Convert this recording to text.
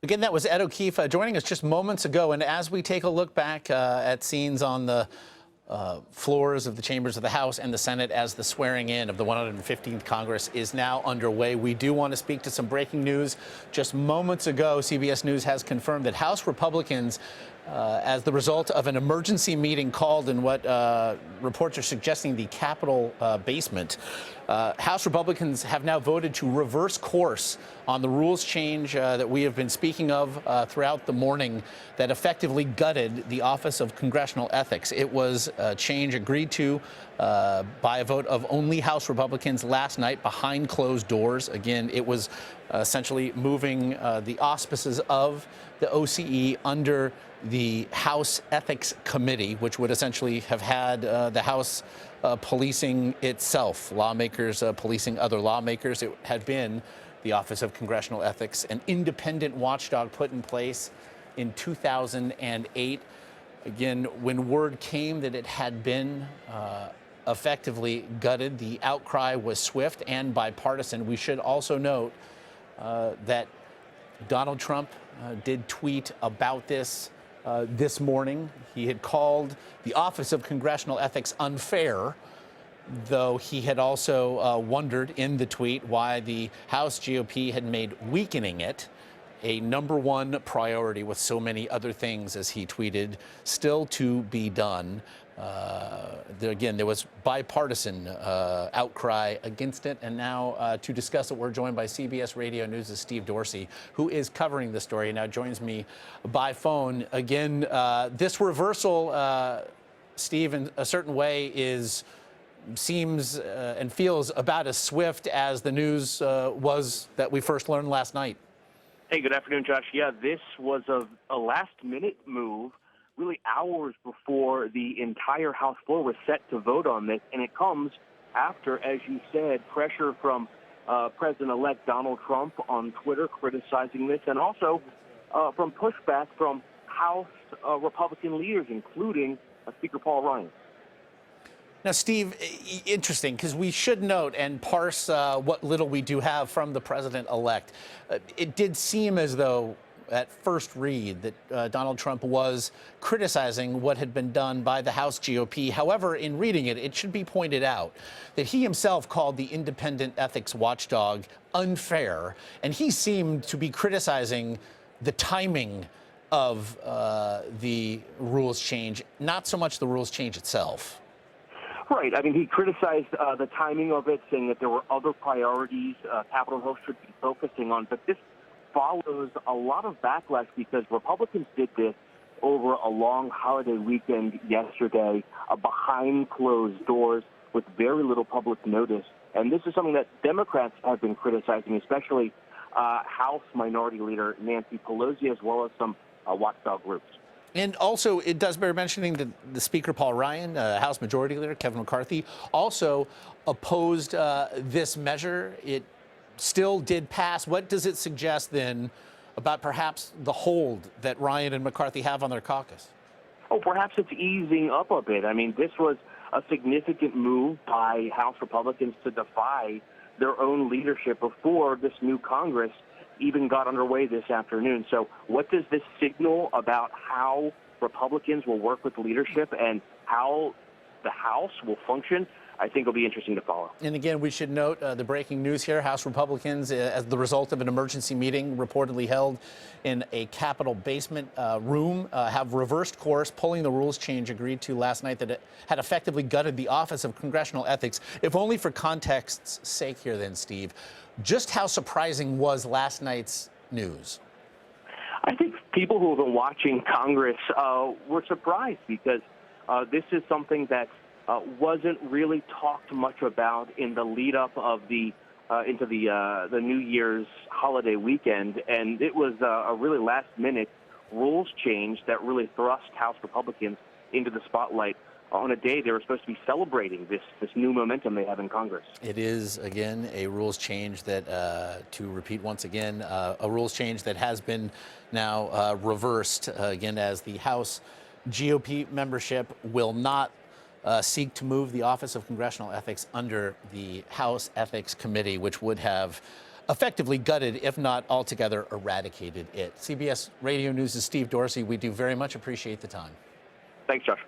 Again, that was Ed O'Keefe joining us just moments ago. And as we take a look back at scenes on the floors of the chambers of the House and the Senate as the swearing in of the 115th Congress is now underway, we do want to speak to some breaking news. Just moments ago, CBS News has confirmed that House Republicans, as the result of an emergency meeting called in what reports are suggesting the Capitol basement, House Republicans have now voted to reverse course on the rules change that we have been speaking of throughout the morning that effectively gutted the Office of Congressional Ethics. It was a change agreed to by a vote of only House Republicans last night behind closed doors. Again, it was essentially moving the auspices of the OCE under the House Ethics Committee, which would essentially have had the House policing itself, lawmakers policing other lawmakers. It had been the Office of Congressional Ethics, an independent watchdog put in place in 2008. Again, when word came that it had been effectively gutted, the outcry was swift and bipartisan. We should also note that Donald Trump did tweet about this this morning. He had called the Office of Congressional Ethics unfair, though he had also wondered in the tweet why the House GOP had made weakening it a #1 priority with so many other things, as he tweeted, still to be done. Again, there was bipartisan outcry against it. And now to discuss it, we're joined by CBS Radio News' Steve Dorsey, who is covering the story and now joins me by phone. Again, this reversal, Steve, in a certain way seems and feels about as swift as the news was that we first learned last night. Hey, good afternoon, Josh. Yeah, this was a last-minute move, really hours before the entire House floor was set to vote on this, and it comes after, as you said, pressure from President-elect Donald Trump on Twitter criticizing this, and also from pushback from House Republican leaders, including Speaker Paul Ryan. Now, Steve, interesting, because we should note and parse what little we do have from the president-elect. It did seem as though, at first read, that Donald Trump was criticizing what had been done by the House GOP. However, in reading it, it should be pointed out that he himself called the independent ethics watchdog unfair, and he seemed to be criticizing the timing of the rules change, not so much the rules change itself. Right. I mean, he criticized the timing of it, saying that there were other priorities Capitol Hill should be focusing on. But this follows a lot of backlash because Republicans did this over a long holiday weekend yesterday behind closed doors with very little public notice. And this is something that Democrats have been criticizing, especially House Minority Leader Nancy Pelosi, as well as some watchdog groups. And also, it does bear mentioning that the Speaker, Paul Ryan, House Majority Leader Kevin McCarthy, also opposed this measure. It still did pass. What does it suggest, then, about perhaps the hold that Ryan and McCarthy have on their caucus? Oh, perhaps it's easing up a bit. I mean, this was a significant move by House Republicans to defy their own leadership before this new Congress even got underway this afternoon. So what does this signal about how Republicans will work with leadership and how the House will function? I think will be interesting to follow. And again, we should note the breaking news here. House Republicans, as the result of an emergency meeting reportedly held in a Capitol basement room, have reversed course, pulling the rules change agreed to last night that it had effectively gutted the Office of Congressional Ethics. If only for context's sake here then, Steve, just how surprising was last night's news? I think people who have been watching Congress were surprised because this is something that wasn't really talked much about in the lead up of into the New Year's holiday weekend, and it was a really last minute rules change that really thrust House Republicans into the spotlight on a day they were supposed to be celebrating this new momentum they have in Congress. It is, again, a rules change that, to repeat once again, a rules change that has been now reversed, again, as the House GOP membership will not seek to move the Office of Congressional Ethics under the House Ethics Committee, which would have effectively gutted, if not altogether eradicated it. CBS Radio News' Steve Dorsey, we do very much appreciate the time. Thanks, Josh.